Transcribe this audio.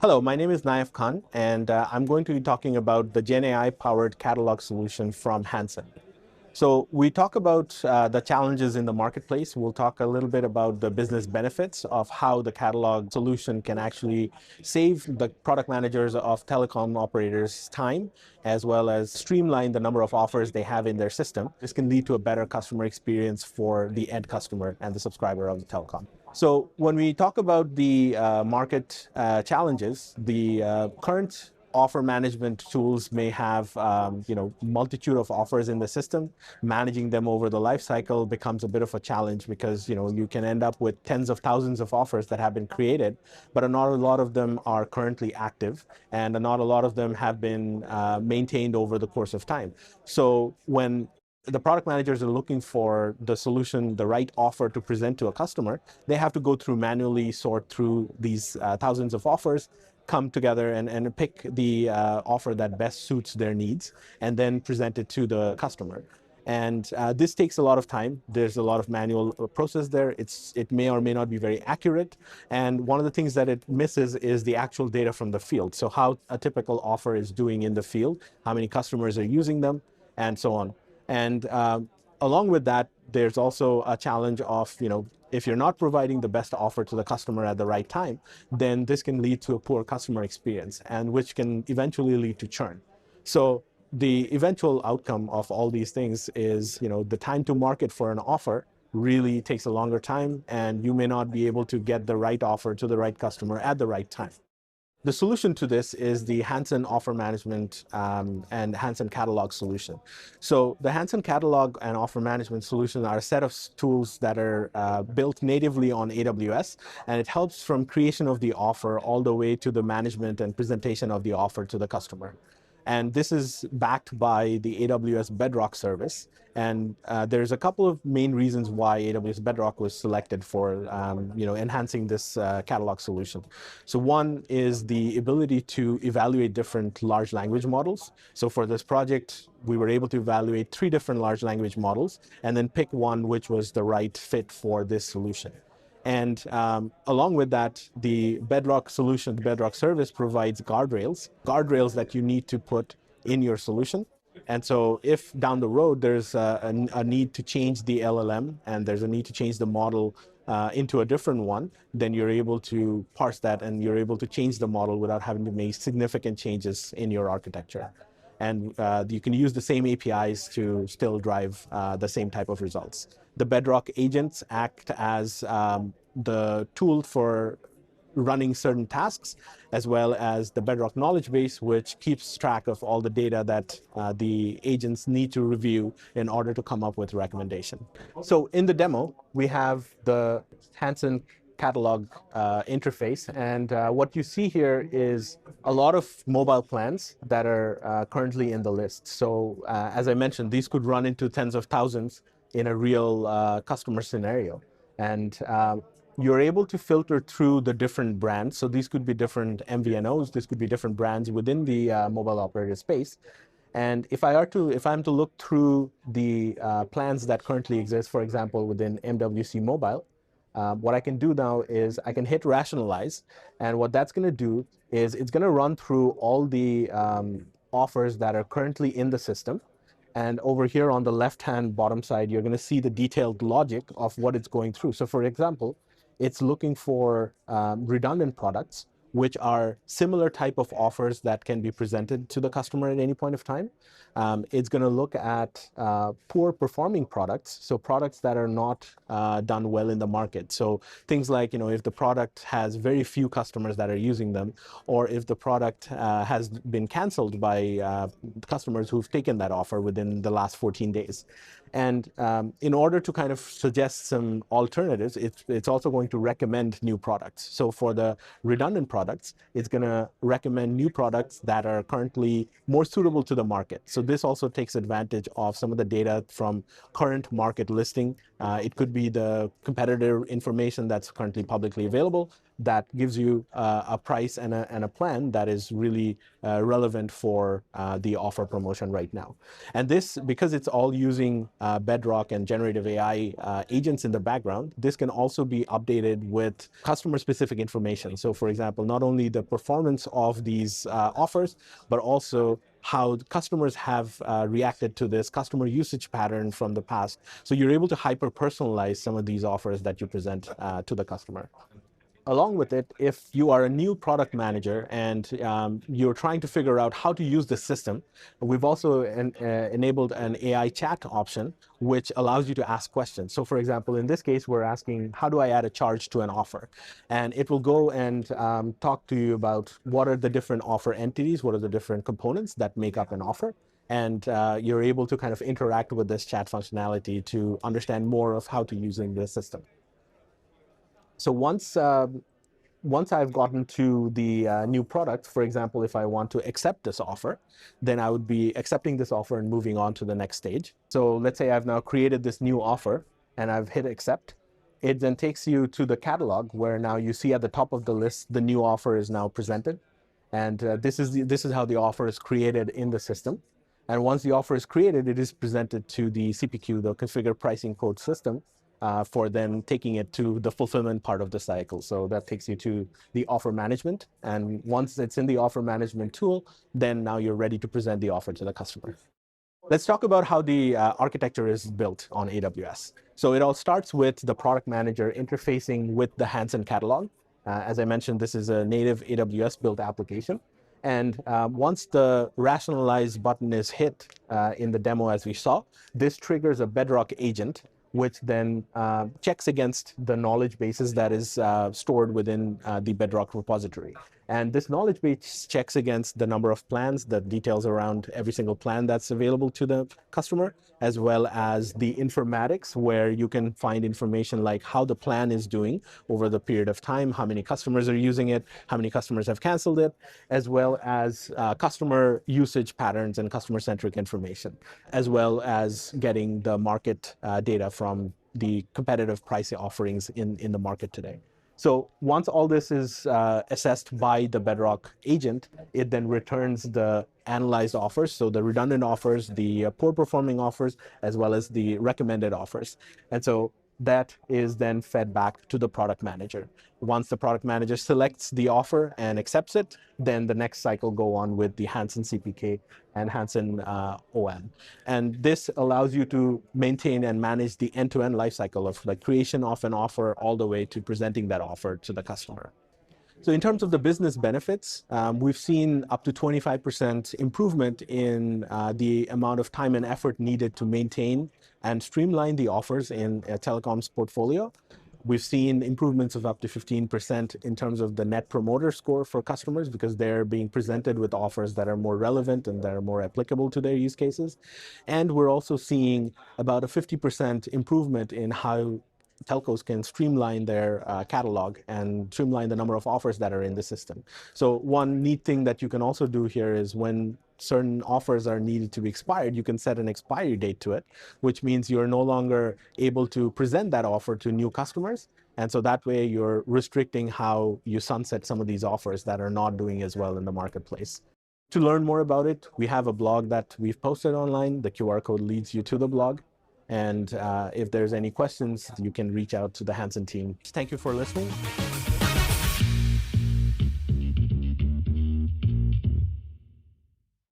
Hello, my name is Naif Khan, and I'm going to be talking about the GenAI-powered catalog solution from Hansen. So we talk about the challenges in the marketplace. We'll talk a little bit about the business benefits of how the catalog solution can actually save the product managers of telecom operators time, as well as streamline the number of offers they have in their system. This can lead to a better customer experience for the end customer and the subscriber of the telecom. So when we talk about the market challenges, the current offer management tools may have multitude of offers in the system. Managing them over the life cycle becomes a bit of a challenge because you can end up with tens of thousands of offers that have been created, but not a lot of them are currently active, and not a lot of them have been maintained over the course of time. So when the product managers are looking for the solution, the right offer to present to a customer, they have to go through manually sort through these thousands of offers, come together and pick the offer that best suits their needs, and then present it to the customer. And this takes a lot of time. There's a lot of manual process there. It may or may not be very accurate. And one of the things that it misses is the actual data from the field. So how a typical offer is doing in the field, how many customers are using them, and so on. And along with that, there's also a challenge of, if you're not providing the best offer to the customer at the right time, then this can lead to a poor customer experience, and which can eventually lead to churn. So the eventual outcome of all these things is, the time to market for an offer really takes a longer time, and you may not be able to get the right offer to the right customer at the right time. The solution to this is the Hansen Offer Management and Hansen Catalog solution. So the Hansen Catalog and Offer Management solution are a set of tools that are built natively on AWS, and it helps from creation of the offer all the way to the management and presentation of the offer to the customer. And this is backed by the AWS Bedrock service. And there's a couple of main reasons why AWS Bedrock was selected for enhancing this catalog solution. So one is the ability to evaluate different large language models. So for this project, we were able to evaluate 3 different large language models and then pick one which was the right fit for this solution. And along with that, the Bedrock solution, the Bedrock service provides guardrails that you need to put in your solution. And so if down the road there's a need to change the LLM and there's a need to change the model into a different one, then you're able to parse that and you're able to change the model without having to make significant changes in your architecture. And you can use the same APIs to still drive the same type of results. The Bedrock agents act as the tool for running certain tasks, as well as the Bedrock knowledge base, which keeps track of all the data that the agents need to review in order to come up with a recommendation. So in the demo, we have the Hansen catalog interface, and what you see here is a lot of mobile plans that are currently in the list. So as I mentioned, these could run into tens of thousands in a real customer scenario. And you're able to filter through the different brands. So these could be different MVNOs, this could be different brands within the mobile operator space. And if I'm to look through the plans that currently exist, for example, within MWC Mobile, what I can do now is I can hit rationalize. And what that's going to do is it's going to run through all the offers that are currently in the system. And over here on the left-hand bottom side, you're going to see the detailed logic of what it's going through. So for example, it's looking for redundant products, which are similar type of offers that can be presented to the customer at any point of time. It's going to look at poor performing products, so products that are not done well in the market. So things like, if the product has very few customers that are using them, or if the product has been canceled by customers who've taken that offer within the last 14 days. And in order to kind of suggest some alternatives, it's also going to recommend new products. So for the redundant products, it's going to recommend new products that are currently more suitable to the market. So this also takes advantage of some of the data from current market listing. It could be the competitor information that's currently publicly available, that gives you a price and a plan that is really relevant for the offer promotion right now. And this, because it's all using Bedrock and generative AI agents in the background, this can also be updated with customer-specific information. So for example, not only the performance of these offers, but also how customers have reacted to this customer usage pattern from the past. So you're able to hyper-personalize some of these offers that you present to the customer. Along with it, if you are a new product manager and you're trying to figure out how to use the system, we've also enabled an AI chat option, which allows you to ask questions. So for example, in this case, we're asking, how do I add a charge to an offer? And it will go and talk to you about what are the different offer entities, what are the different components that make up an offer. And you're able to kind of interact with this chat functionality to understand more of how to use the system. So once I've gotten to the new product, for example, if I want to accept this offer, then I would be accepting this offer and moving on to the next stage. So let's say I've now created this new offer and I've hit accept. It then takes you to the catalog where now you see at the top of the list, the new offer is now presented. And this is how the offer is created in the system. And once the offer is created, it is presented to the CPQ, the configure pricing code system, for then taking it to the fulfillment part of the cycle. So that takes you to the offer management. And once it's in the offer management tool, then now you're ready to present the offer to the customer. Let's talk about how the architecture is built on AWS. So it all starts with the product manager interfacing with the Hansen catalog. As I mentioned, this is a native AWS built application. And once the rationalize button is hit in the demo as we saw, this triggers a Bedrock agent, which then checks against the knowledge bases that is stored within the Bedrock repository. And this knowledge base checks against the number of plans, the details around every single plan that's available to the customer, as well as the informatics, where you can find information like how the plan is doing over the period of time, how many customers are using it, how many customers have canceled it, as well as customer usage patterns and customer-centric information, as well as getting the market data from the competitive pricing offerings in the market today. So once all this is assessed by the Bedrock agent, it then returns the analyzed offers, so the redundant offers, the poor performing offers, as well as the recommended offers. And so that is then fed back to the product manager. Once the product manager selects the offer and accepts it, then the next cycle go on with the Hansen CPK and Hansen OM. And this allows you to maintain and manage the end-to-end lifecycle of the creation of an offer all the way to presenting that offer to the customer. So in terms of the business benefits, we've seen up to 25% improvement in the amount of time and effort needed to maintain and streamline the offers in Telecom's portfolio. We've seen improvements of up to 15% in terms of the net promoter score for customers because they're being presented with offers that are more relevant and that are more applicable to their use cases. And we're also seeing about a 50% improvement in how telcos can streamline their catalog and streamline the number of offers that are in the system. So one neat thing that you can also do here is when certain offers are needed to be expired, you can set an expiry date to it, which means you're no longer able to present that offer to new customers. And so that way you're restricting how you sunset some of these offers that are not doing as well in the marketplace. To learn more about it, we have a blog that we've posted online. The QR code leads you to the blog. And if there's any questions, you can reach out to the Hansen team. Thank you for listening.